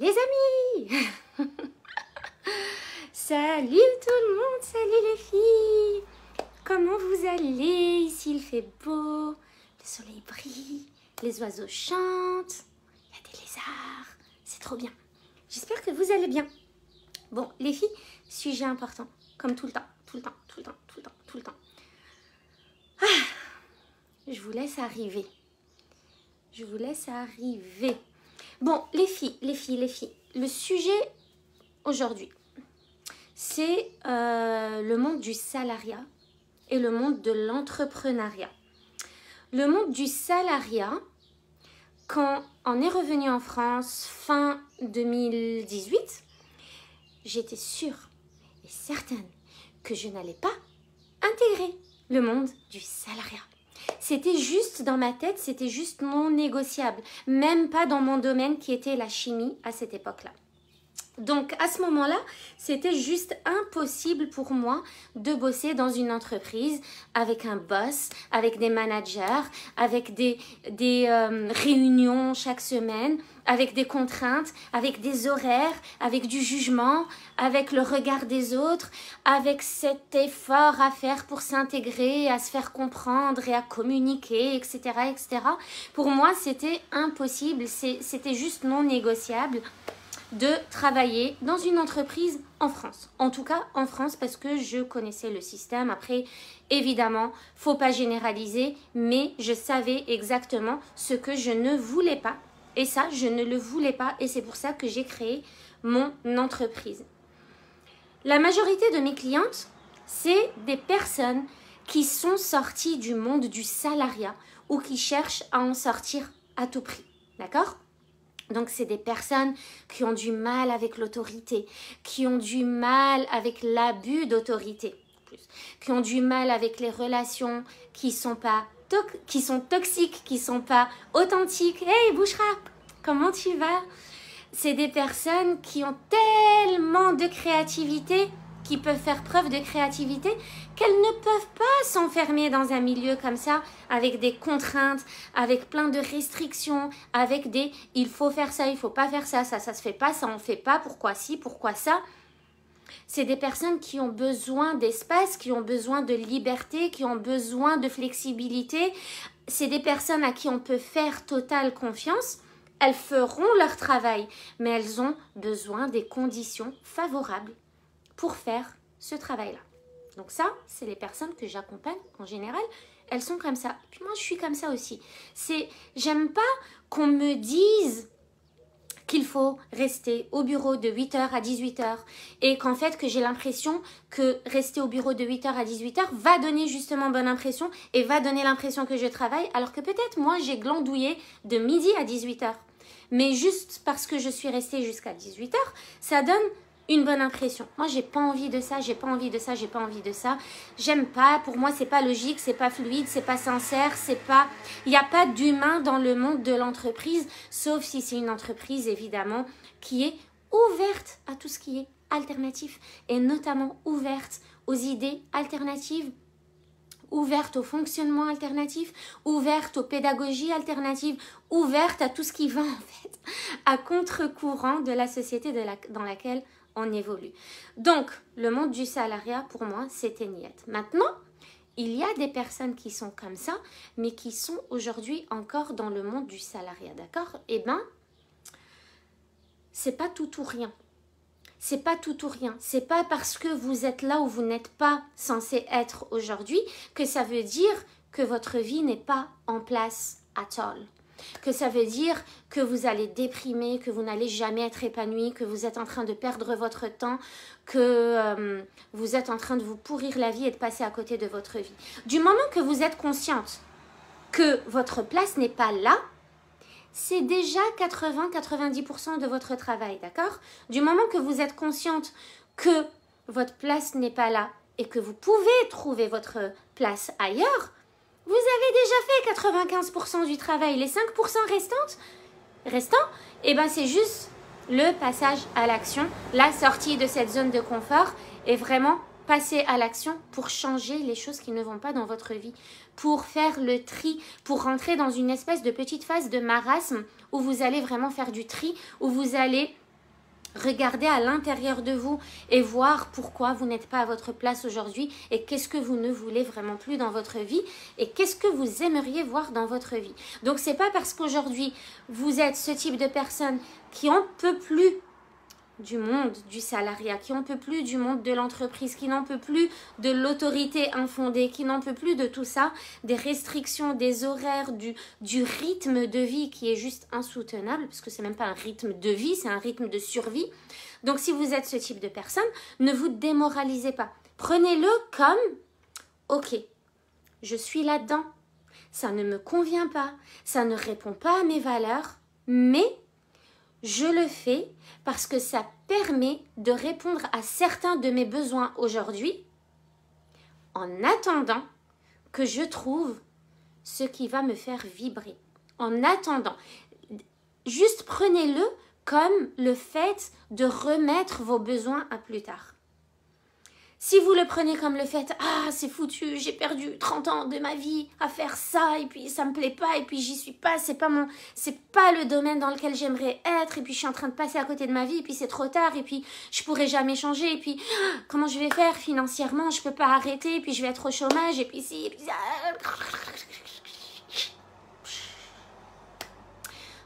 Les amis, salut tout le monde, salut les filles. Comment vous allez? Ici il fait beau, le soleil brille, les oiseaux chantent, il y a des lézards, c'est trop bien. J'espère que vous allez bien. Bon les filles, sujet important, comme tout le temps, tout le temps, tout le temps, tout le temps, tout le temps. Je vous laisse arriver. Je vous laisse arriver. Bon, les filles, le sujet aujourd'hui, c'est le monde du salariat et le monde de l'entrepreneuriat. Le monde du salariat, quand on est revenu en France fin 2018, j'étais sûre et certaine que je n'allais pas intégrer le monde du salariat. C'était juste dans ma tête, c'était juste non négociable. Même pas dans mon domaine qui était la chimie à cette époque-là. Donc à ce moment-là, c'était juste impossible pour moi de bosser dans une entreprise avec un boss, avec des managers, avec des réunions chaque semaine, avec des contraintes, avec des horaires, avec du jugement, avec le regard des autres, avec cet effort à faire pour s'intégrer, à se faire comprendre et à communiquer, etc., etc. Pour moi, c'était impossible, c'était juste non négociable de travailler dans une entreprise en France. En tout cas, en France, parce que je connaissais le système. Après, évidemment, faut pas généraliser, mais je savais exactement ce que je ne voulais pas. Et ça, je ne le voulais pas. Et c'est pour ça que j'ai créé mon entreprise. La majorité de mes clientes, c'est des personnes qui sont sorties du monde du salariat ou qui cherchent à en sortir à tout prix. D'accord ? Donc, c'est des personnes qui ont du mal avec l'autorité, qui ont du mal avec l'abus d'autorité, qui ont du mal avec les relations qui sont toxiques, qui sont pas authentiques. Hey Bouchra, comment tu vas? C'est des personnes qui ont tellement de créativité, qui peuvent faire preuve de créativité, qu'elles ne peuvent pas s'enfermer dans un milieu comme ça, avec des contraintes, avec plein de restrictions, avec des « il faut faire ça, il faut pas faire ça, ça se fait pas, ça on fait pas, pourquoi si, pourquoi ça ?» C'est des personnes qui ont besoin d'espace, qui ont besoin de liberté, qui ont besoin de flexibilité. C'est des personnes à qui on peut faire totale confiance. Elles feront leur travail, mais elles ont besoin des conditions favorables pour faire ce travail-là. Donc ça, c'est les personnes que j'accompagne en général. Elles sont comme ça. Puis moi, je suis comme ça aussi. J'aime pas qu'on me dise qu'il faut rester au bureau de 8h à 18h et qu'en fait, que j'ai l'impression que rester au bureau de 8h à 18h va donner justement bonne impression et va donner l'impression que je travaille, alors que peut-être moi, j'ai glandouillé de midi à 18h. Mais juste parce que je suis restée jusqu'à 18h, ça donne une bonne impression. Moi, j'ai pas envie de ça, j'ai pas envie de ça, j'ai pas envie de ça. J'aime pas, pour moi, c'est pas logique, c'est pas fluide, c'est pas sincère, c'est pas... Il n'y a pas d'humain dans le monde de l'entreprise, sauf si c'est une entreprise, évidemment, qui est ouverte à tout ce qui est alternatif et notamment ouverte aux idées alternatives, ouverte au fonctionnement alternatif, ouverte aux pédagogies alternatives, ouverte à tout ce qui va en fait à contre-courant de la société dans laquelle on évolue. Donc, le monde du salariat, pour moi, c'était niette. Maintenant, il y a des personnes qui sont comme ça, mais qui sont aujourd'hui encore dans le monde du salariat, d'accord? Eh bien, c'est pas tout ou rien. C'est pas tout ou rien. C'est pas parce que vous êtes là où vous n'êtes pas censé être aujourd'hui que ça veut dire que votre vie n'est pas en place at all. Que ça veut dire que vous allez déprimer, que vous n'allez jamais être épanoui, que vous êtes en train de perdre votre temps, que vous êtes en train de vous pourrir la vie et de passer à côté de votre vie. Du moment que vous êtes consciente que votre place n'est pas là, c'est déjà 80-90% de votre travail, d'accord? Du moment que vous êtes consciente que votre place n'est pas là et que vous pouvez trouver votre place ailleurs, vous avez déjà fait 95% du travail. Les 5% restants, eh ben c'est juste le passage à l'action, la sortie de cette zone de confort et vraiment passer à l'action pour changer les choses qui ne vont pas dans votre vie, pour faire le tri, pour rentrer dans une espèce de petite phase de marasme où vous allez vraiment faire du tri, où vous allez Regardez à l'intérieur de vous et voir pourquoi vous n'êtes pas à votre place aujourd'hui et qu'est-ce que vous ne voulez vraiment plus dans votre vie et qu'est-ce que vous aimeriez voir dans votre vie. Donc, c'est pas parce qu'aujourd'hui, vous êtes ce type de personne qui en peut plus du monde du salariat, qui n'en peut plus du monde de l'entreprise, qui n'en peut plus de l'autorité infondée, qui n'en peut plus de tout ça, des restrictions, des horaires, du rythme de vie qui est juste insoutenable, parce que c'est même pas un rythme de vie, c'est un rythme de survie. Donc si vous êtes ce type de personne, ne vous démoralisez pas. Prenez-le comme, ok, je suis là-dedans, ça ne me convient pas, ça ne répond pas à mes valeurs, mais je le fais parce que ça permet de répondre à certains de mes besoins aujourd'hui en attendant que je trouve ce qui va me faire vibrer. En attendant, juste prenez-le comme le fait de remettre vos besoins à plus tard. Si vous le prenez comme le fait, ah c'est foutu, j'ai perdu 30 ans de ma vie à faire ça et puis ça me plaît pas et puis j'y suis pas, c'est pas le domaine dans lequel j'aimerais être et puis je suis en train de passer à côté de ma vie et puis c'est trop tard et puis je pourrai jamais changer et puis comment je vais faire financièrement, je peux pas arrêter et puis je vais être au chômage et puis si et puis ça.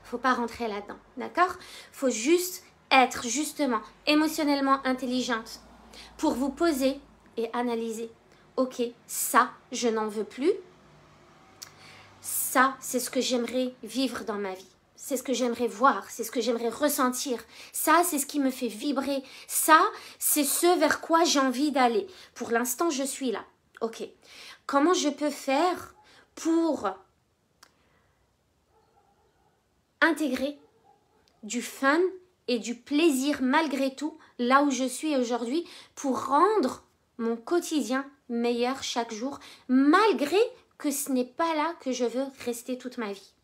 Faut pas rentrer là-dedans, d'accord? Faut juste être justement émotionnellement intelligente pour vous poser et analyser. Ok, ça, je n'en veux plus. Ça, c'est ce que j'aimerais vivre dans ma vie. C'est ce que j'aimerais voir, c'est ce que j'aimerais ressentir. Ça, c'est ce qui me fait vibrer. Ça, c'est ce vers quoi j'ai envie d'aller. Pour l'instant, je suis là. Ok. Comment je peux faire pour intégrer du fun et du plaisir malgré tout là où je suis aujourd'hui pour rendre mon quotidien meilleur chaque jour malgré que ce n'est pas là que je veux rester toute ma vie.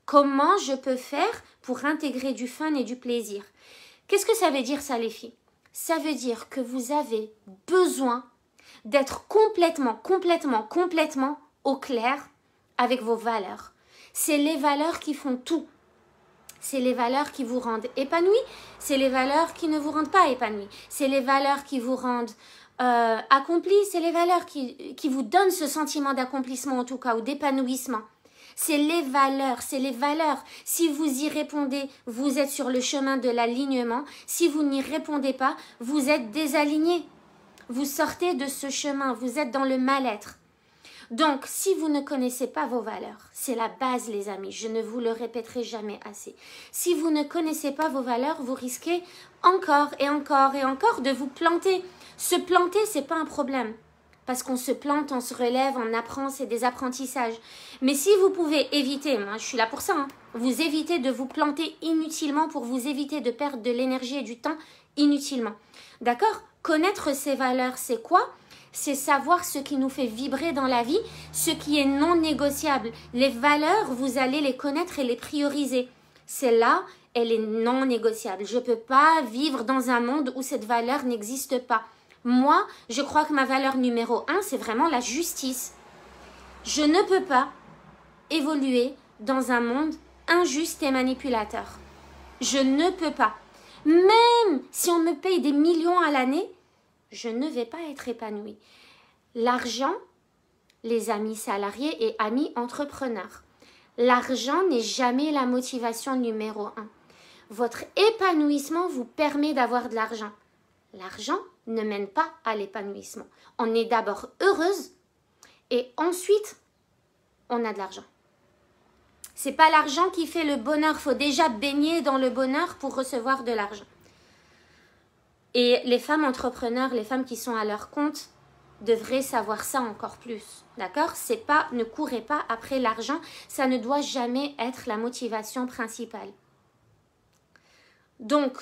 Comment je peux faire pour intégrer du fun et du plaisir? Qu'est-ce que ça veut dire ça les filles? Ça veut dire que vous avez besoin d'être complètement au clair avec vos valeurs. C'est les valeurs qui font tout. C'est les valeurs qui vous rendent épanoui, c'est les valeurs qui ne vous rendent pas épanoui, c'est les valeurs qui vous rendent accompli, c'est les valeurs qui vous donnent ce sentiment d'accomplissement en tout cas ou d'épanouissement. C'est les valeurs, c'est les valeurs. Si vous y répondez, vous êtes sur le chemin de l'alignement. Si vous n'y répondez pas, vous êtes désaligné. Vous sortez de ce chemin, vous êtes dans le mal-être. Donc, si vous ne connaissez pas vos valeurs, c'est la base les amis, je ne vous le répéterai jamais assez. Si vous ne connaissez pas vos valeurs, vous risquez encore et encore et encore de vous planter. Se planter, c'est pas un problème. Parce qu'on se plante, on se relève, on apprend, c'est des apprentissages. Mais si vous pouvez éviter, moi je suis là pour ça, vous évitez de vous planter inutilement pour vous éviter de perdre de l'énergie et du temps inutilement. D'accord? Connaître ses valeurs, c'est quoi? C'est savoir ce qui nous fait vibrer dans la vie, ce qui est non négociable. Les valeurs, vous allez les connaître et les prioriser. Celle-là, elle est non négociable. Je ne peux pas vivre dans un monde où cette valeur n'existe pas. Moi, je crois que ma valeur numéro 1, c'est vraiment la justice. Je ne peux pas évoluer dans un monde injuste et manipulateur. Je ne peux pas. Même si on me paye des millions à l'année, je ne vais pas être épanouie. L'argent, les amis salariés et amis entrepreneurs, l'argent n'est jamais la motivation numéro 1. Votre épanouissement vous permet d'avoir de l'argent. L'argent ne mène pas à l'épanouissement. On est d'abord heureuse et ensuite, on a de l'argent. C'est pas l'argent qui fait le bonheur. Il faut déjà baigner dans le bonheur pour recevoir de l'argent. Et les femmes entrepreneurs, les femmes qui sont à leur compte, devraient savoir ça encore plus. D'accord? C'est pas, ne courez pas après l'argent. Ça ne doit jamais être la motivation principale. Donc,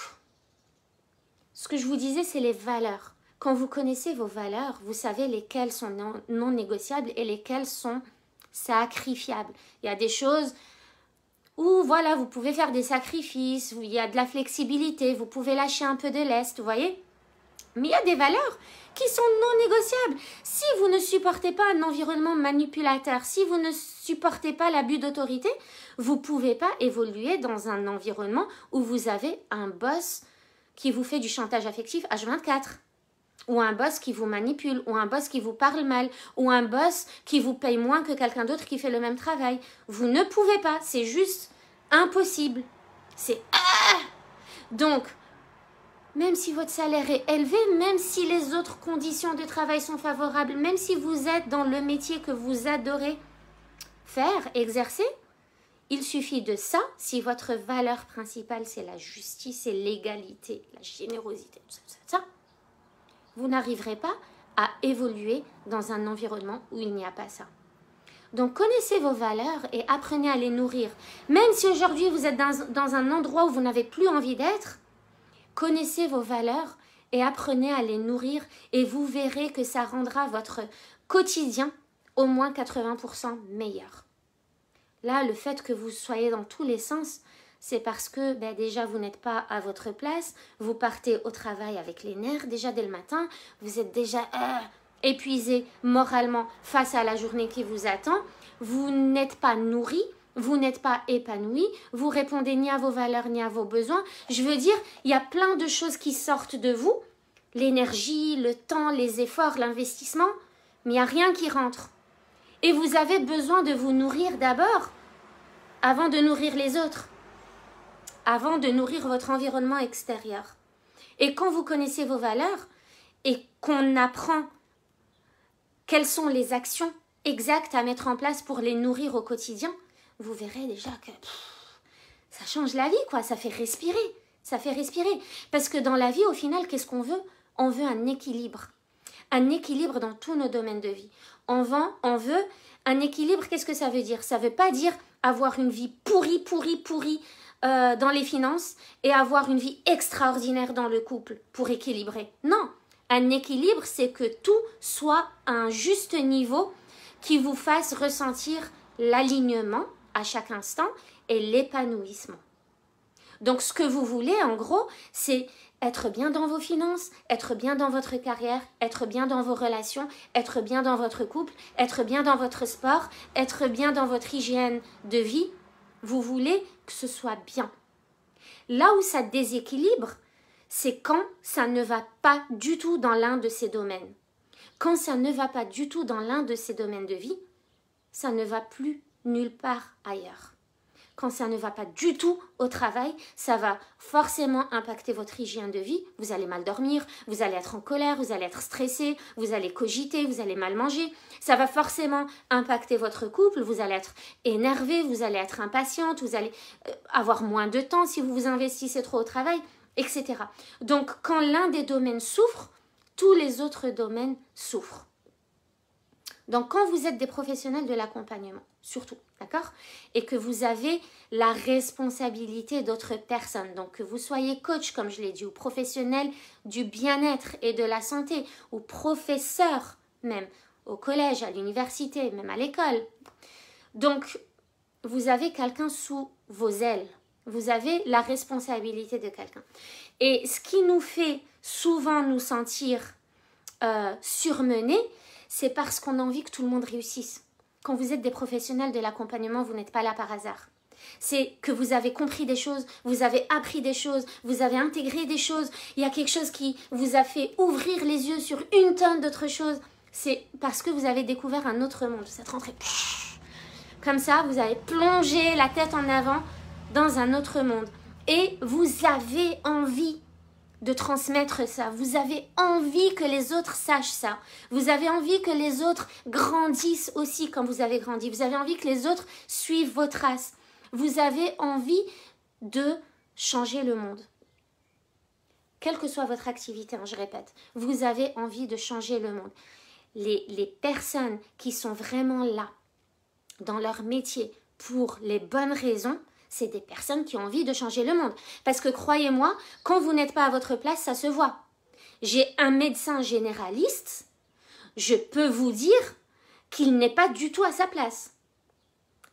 ce que je vous disais, c'est les valeurs. Quand vous connaissez vos valeurs, vous savez lesquelles sont non négociables et lesquelles sont sacrifiables. Il y a des choses où voilà, vous pouvez faire des sacrifices, où il y a de la flexibilité, vous pouvez lâcher un peu de lest, vous voyez. Mais il y a des valeurs qui sont non négociables. Si vous ne supportez pas un environnement manipulateur, si vous ne supportez pas l'abus d'autorité, vous ne pouvez pas évoluer dans un environnement où vous avez un boss qui vous fait du chantage affectif H24, ou un boss qui vous manipule, ou un boss qui vous parle mal, ou un boss qui vous paye moins que quelqu'un d'autre qui fait le même travail. Vous ne pouvez pas, c'est juste impossible. C'est... Donc, même si votre salaire est élevé, même si les autres conditions de travail sont favorables, même si vous êtes dans le métier que vous adorez faire, exercer, il suffit de ça, si votre valeur principale c'est la justice et l'égalité, la générosité, ça, vous n'arriverez pas à évoluer dans un environnement où il n'y a pas ça. Donc connaissez vos valeurs et apprenez à les nourrir. Même si aujourd'hui vous êtes dans un endroit où vous n'avez plus envie d'être, connaissez vos valeurs et apprenez à les nourrir et vous verrez que ça rendra votre quotidien au moins 80% meilleur. Là, le fait que vous soyez dans tous les sens, c'est parce que déjà vous n'êtes pas à votre place, vous partez au travail avec les nerfs déjà dès le matin, vous êtes déjà épuisé moralement face à la journée qui vous attend, vous n'êtes pas nourri, vous n'êtes pas épanoui, vous répondez ni à vos valeurs ni à vos besoins. Je veux dire, il y a plein de choses qui sortent de vous, l'énergie, le temps, les efforts, l'investissement, mais il n'y a rien qui rentre. Et vous avez besoin de vous nourrir d'abord, avant de nourrir les autres, avant de nourrir votre environnement extérieur. Et quand vous connaissez vos valeurs et qu'on apprend quelles sont les actions exactes à mettre en place pour les nourrir au quotidien, vous verrez déjà que ça change la vie, quoi. Ça fait respirer. Ça fait respirer. Parce que dans la vie, au final, qu'est-ce qu'on veut? On veut un équilibre. Un équilibre dans tous nos domaines de vie. On veut un équilibre. Qu'est-ce que ça veut dire? Ça ne veut pas dire avoir une vie pourrie dans les finances et avoir une vie extraordinaire dans le couple pour équilibrer. Non. Un équilibre, c'est que tout soit à un juste niveau qui vous fasse ressentir l'alignement à chaque instant et l'épanouissement. Donc, ce que vous voulez, en gros, c'est être bien dans vos finances, être bien dans votre carrière, être bien dans vos relations, être bien dans votre couple, être bien dans votre sport, être bien dans votre hygiène de vie. Vous voulez que ce soit bien. Là où ça déséquilibre, c'est quand ça ne va pas du tout dans l'un de ces domaines. Quand ça ne va pas du tout dans l'un de ces domaines de vie, ça ne va plus nulle part ailleurs. Quand ça ne va pas du tout au travail, ça va forcément impacter votre hygiène de vie. Vous allez mal dormir, vous allez être en colère, vous allez être stressé, vous allez cogiter, vous allez mal manger. Ça va forcément impacter votre couple, vous allez être énervé, vous allez être impatiente, vous allez avoir moins de temps si vous vous investissez trop au travail, etc. Donc, quand l'un des domaines souffre, tous les autres domaines souffrent. Donc, quand vous êtes des professionnels de l'accompagnement, surtout, d'accord? Et que vous avez la responsabilité d'autres personnes, donc que vous soyez coach, comme je l'ai dit, ou professionnel du bien-être et de la santé, ou professeur même, au collège, à l'université, même à l'école. Donc, vous avez quelqu'un sous vos ailes. Vous avez la responsabilité de quelqu'un. Et ce qui nous fait souvent nous sentir surmenés, c'est parce qu'on a envie que tout le monde réussisse. Quand vous êtes des professionnels de l'accompagnement, vous n'êtes pas là par hasard. C'est que vous avez compris des choses, vous avez appris des choses, vous avez intégré des choses. Il y a quelque chose qui vous a fait ouvrir les yeux sur une tonne d'autres choses. C'est parce que vous avez découvert un autre monde. Vous êtes rentré comme ça, vous avez plongé la tête en avant dans un autre monde. Et vous avez envie de transmettre ça. Vous avez envie que les autres sachent ça. Vous avez envie que les autres grandissent aussi comme vous avez grandi. Vous avez envie que les autres suivent vos traces. Vous avez envie de changer le monde. Quelle que soit votre activité, je répète, vous avez envie de changer le monde. Les personnes qui sont vraiment là, dans leur métier, pour les bonnes raisons, c'est des personnes qui ont envie de changer le monde. Parce que croyez-moi, quand vous n'êtes pas à votre place, ça se voit. J'ai un médecin généraliste, je peux vous dire qu'il n'est pas du tout à sa place.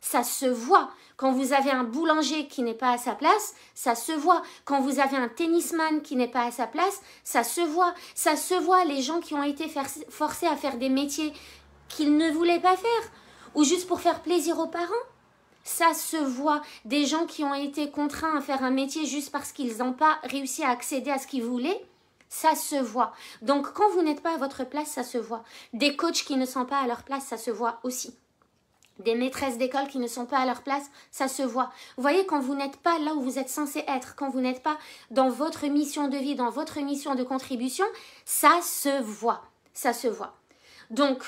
Ça se voit. Quand vous avez un boulanger qui n'est pas à sa place, ça se voit. Quand vous avez un tennisman qui n'est pas à sa place, ça se voit. Ça se voit, les gens qui ont été forcés à faire des métiers qu'ils ne voulaient pas faire, ou juste pour faire plaisir aux parents. Ça se voit. Des gens qui ont été contraints à faire un métier juste parce qu'ils n'ont pas réussi à accéder à ce qu'ils voulaient, ça se voit. Donc, quand vous n'êtes pas à votre place, ça se voit. Des coachs qui ne sont pas à leur place, ça se voit aussi. Des maîtresses d'école qui ne sont pas à leur place, ça se voit. Vous voyez, quand vous n'êtes pas là où vous êtes censé être, quand vous n'êtes pas dans votre mission de vie, dans votre mission de contribution, ça se voit. Ça se voit. Donc,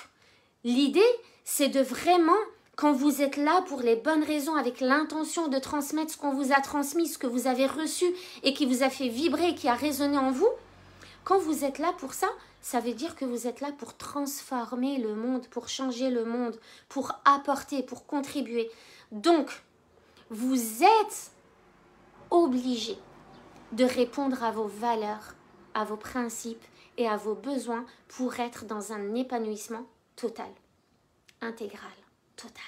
l'idée, c'est de vraiment, quand vous êtes là pour les bonnes raisons, avec l'intention de transmettre ce qu'on vous a transmis, ce que vous avez reçu et qui vous a fait vibrer, qui a résonné en vous, quand vous êtes là pour ça, ça veut dire que vous êtes là pour transformer le monde, pour changer le monde, pour apporter, pour contribuer. Donc, vous êtes obligé de répondre à vos valeurs, à vos principes et à vos besoins pour être dans un épanouissement total, intégral, total.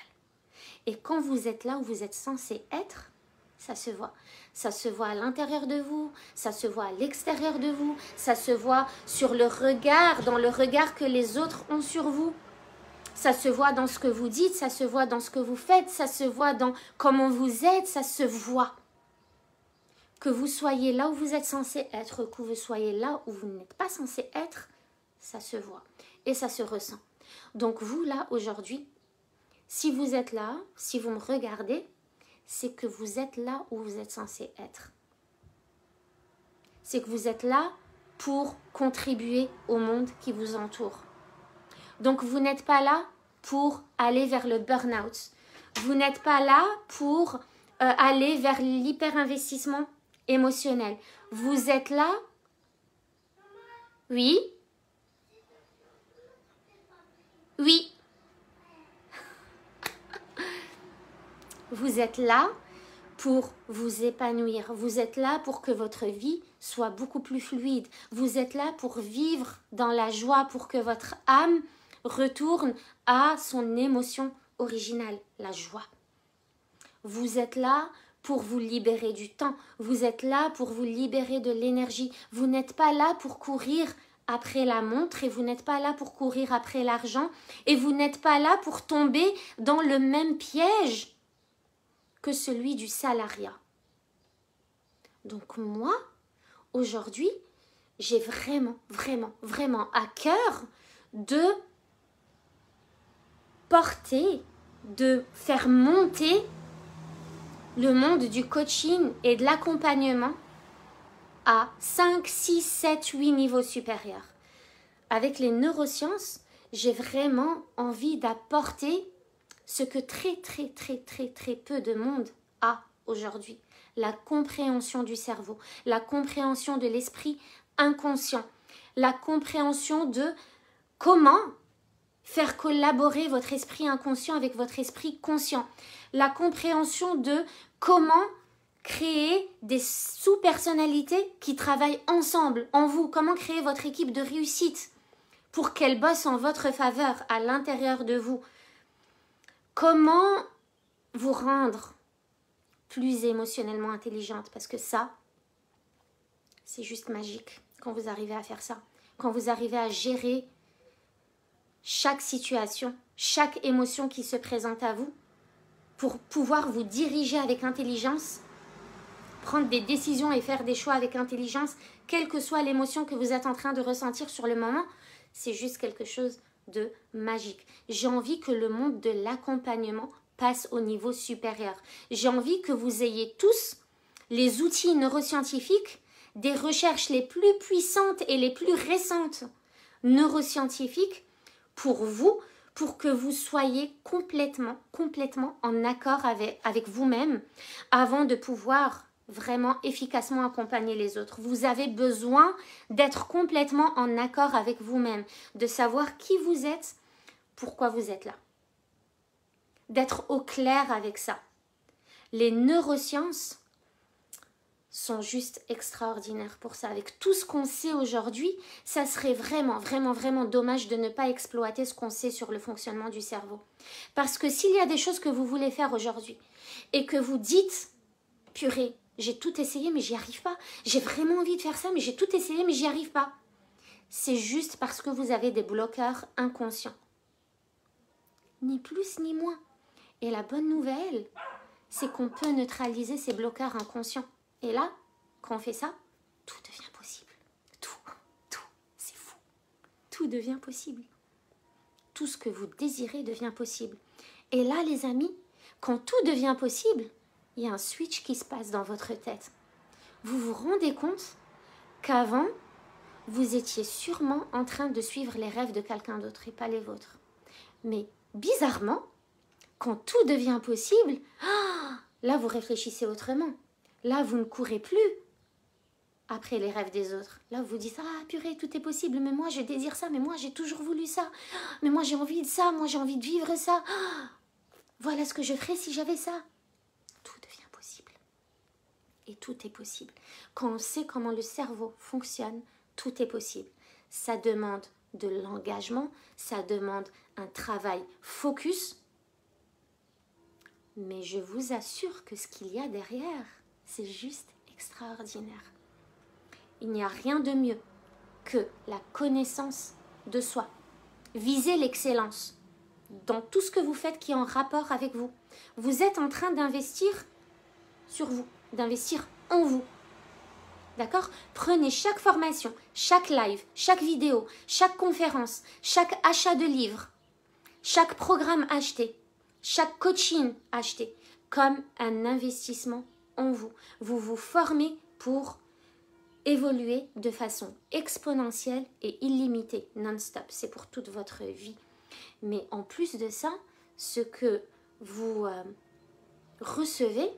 Et quand vous êtes là où vous êtes censé être, ça se voit. Ça se voit à l'intérieur de vous, ça se voit à l'extérieur de vous, ça se voit sur le regard, dans le regard que les autres ont sur vous. Ça se voit dans ce que vous dites, ça se voit dans ce que vous faites, ça se voit dans comment vous êtes, ça se voit. Que vous soyez là où vous êtes censé être, que vous soyez là où vous n'êtes pas censé être, ça se voit et ça se ressent. Donc vous là aujourd'hui, si vous êtes là, si vous me regardez, c'est que vous êtes là où vous êtes censé être. C'est que vous êtes là pour contribuer au monde qui vous entoure. Donc vous n'êtes pas là pour aller vers le burn-out. Vous n'êtes pas là pour aller vers l'hyper-investissement émotionnel. Vous êtes là. Oui. Oui. Vous êtes là pour vous épanouir. Vous êtes là pour que votre vie soit beaucoup plus fluide. Vous êtes là pour vivre dans la joie, pour que votre âme retourne à son émotion originale, la joie. Vous êtes là pour vous libérer du temps. Vous êtes là pour vous libérer de l'énergie. Vous n'êtes pas là pour courir après la montre et vous n'êtes pas là pour courir après l'argent et vous n'êtes pas là pour tomber dans le même piège que celui du salariat. Donc moi, aujourd'hui, j'ai vraiment à cœur de porter, de faire monter le monde du coaching et de l'accompagnement à 5, 6, 7, 8 niveaux supérieurs. Avec les neurosciences, j'ai vraiment envie d'apporter ce que très peu de monde a aujourd'hui. La compréhension du cerveau, la compréhension de l'esprit inconscient, la compréhension de comment faire collaborer votre esprit inconscient avec votre esprit conscient, la compréhension de comment créer des sous-personnalités qui travaillent ensemble en vous, comment créer votre équipe de réussite pour qu'elle bosse en votre faveur à l'intérieur de vous. Comment vous rendre plus émotionnellement intelligente? Parce que ça, c'est juste magique quand vous arrivez à faire ça. Quand vous arrivez à gérer chaque situation, chaque émotion qui se présente à vous, pour pouvoir vous diriger avec intelligence, prendre des décisions et faire des choix avec intelligence, quelle que soit l'émotion que vous êtes en train de ressentir sur le moment, c'est juste quelque chose de magique. J'ai envie que le monde de l'accompagnement passe au niveau supérieur. J'ai envie que vous ayez tous les outils neuroscientifiques des recherches les plus puissantes et les plus récentes neuroscientifiques pour vous, pour que vous soyez complètement en accord avec vous-même avant de pouvoir vraiment efficacement accompagner les autres. Vous avez besoin d'être complètement en accord avec vous-même, de savoir qui vous êtes, pourquoi vous êtes là. D'être au clair avec ça. Les neurosciences sont juste extraordinaires pour ça. Avec tout ce qu'on sait aujourd'hui, ça serait vraiment dommage de ne pas exploiter ce qu'on sait sur le fonctionnement du cerveau. Parce que s'il y a des choses que vous voulez faire aujourd'hui et que vous dites, purée, j'ai tout essayé mais j'y arrive pas. J'ai vraiment envie de faire ça mais j'ai tout essayé mais j'y arrive pas. C'est juste parce que vous avez des bloqueurs inconscients. Ni plus ni moins. Et la bonne nouvelle, c'est qu'on peut neutraliser ces bloqueurs inconscients. Et là, quand on fait ça, tout devient possible. Tout, c'est fou. Tout devient possible. Tout ce que vous désirez devient possible. Et là, les amis, quand tout devient possible, il y a un switch qui se passe dans votre tête. Vous vous rendez compte qu'avant, vous étiez sûrement en train de suivre les rêves de quelqu'un d'autre et pas les vôtres. Mais bizarrement, quand tout devient possible, là, vous réfléchissez autrement. Là, vous ne courez plus après les rêves des autres. Là, vous vous dites, ah purée, tout est possible, mais moi, je désire ça, mais moi, j'ai toujours voulu ça. Mais moi, j'ai envie de ça, moi, j'ai envie de vivre ça. Voilà ce que je ferais si j'avais ça. Tout devient possible. Et tout est possible. Quand on sait comment le cerveau fonctionne, tout est possible. Ça demande de l'engagement, ça demande un travail focus. Mais je vous assure que ce qu'il y a derrière, c'est juste extraordinaire. Il n'y a rien de mieux que la connaissance de soi. Visez l'excellence dans tout ce que vous faites qui est en rapport avec vous. Vous êtes en train d'investir sur vous, d'investir en vous. D'accord? Prenez chaque formation, chaque live, chaque vidéo, chaque conférence, chaque achat de livres, chaque programme acheté, chaque coaching acheté, comme un investissement en vous. Vous vous formez pour évoluer de façon exponentielle et illimitée, non-stop. C'est pour toute votre vie. Mais en plus de ça, ce que vous recevez,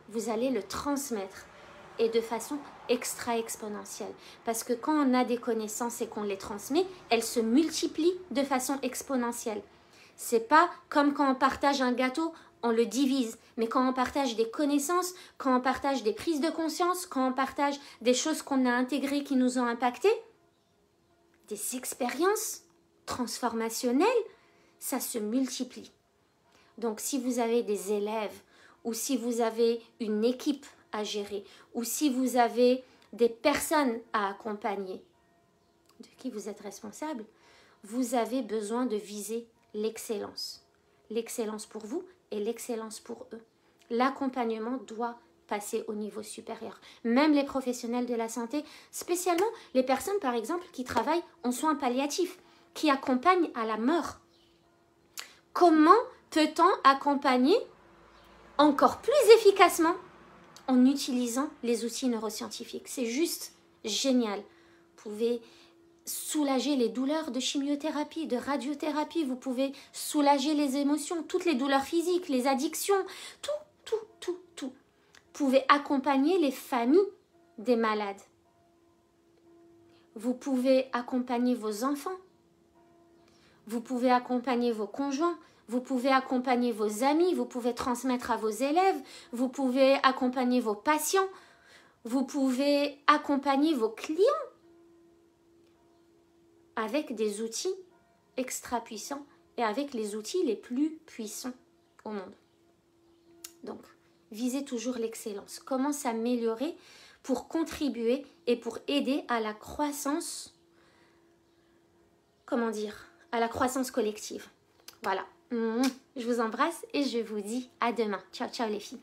vous allez le transmettre et de façon extra-exponentielle. Parce que quand on a des connaissances et qu'on les transmet, elles se multiplient de façon exponentielle. C'est pas comme quand on partage un gâteau, on le divise. Mais quand on partage des connaissances, quand on partage des prises de conscience, quand on partage des choses qu'on a intégrées qui nous ont impactées, des expériences transformationnelles, ça se multiplie. Donc si vous avez des élèves ou si vous avez une équipe à gérer ou si vous avez des personnes à accompagner de qui vous êtes responsable, vous avez besoin de viser l'excellence. L'excellence pour vous et l'excellence pour eux. L'accompagnement doit passer au niveau supérieur. Même les professionnels de la santé, spécialement les personnes par exemple qui travaillent en soins palliatifs, qui accompagnent à la mort. Comment peut-on accompagner encore plus efficacement en utilisant les outils neuroscientifiques? C'est juste génial. Vous pouvez soulager les douleurs de chimiothérapie, de radiothérapie, vous pouvez soulager les émotions, toutes les douleurs physiques, les addictions, tout. Vous pouvez accompagner les familles des malades. Vous pouvez accompagner vos enfants. Vous pouvez accompagner vos conjoints. Vous pouvez accompagner vos amis. Vous pouvez transmettre à vos élèves. Vous pouvez accompagner vos patients. Vous pouvez accompagner vos clients avec des outils extra puissants et avec les outils les plus puissants au monde. Donc, visez toujours l'excellence. Comment s'améliorer pour contribuer et pour aider à la croissance, à la croissance collective. Voilà. Je vous embrasse et je vous dis à demain. Ciao, ciao les filles.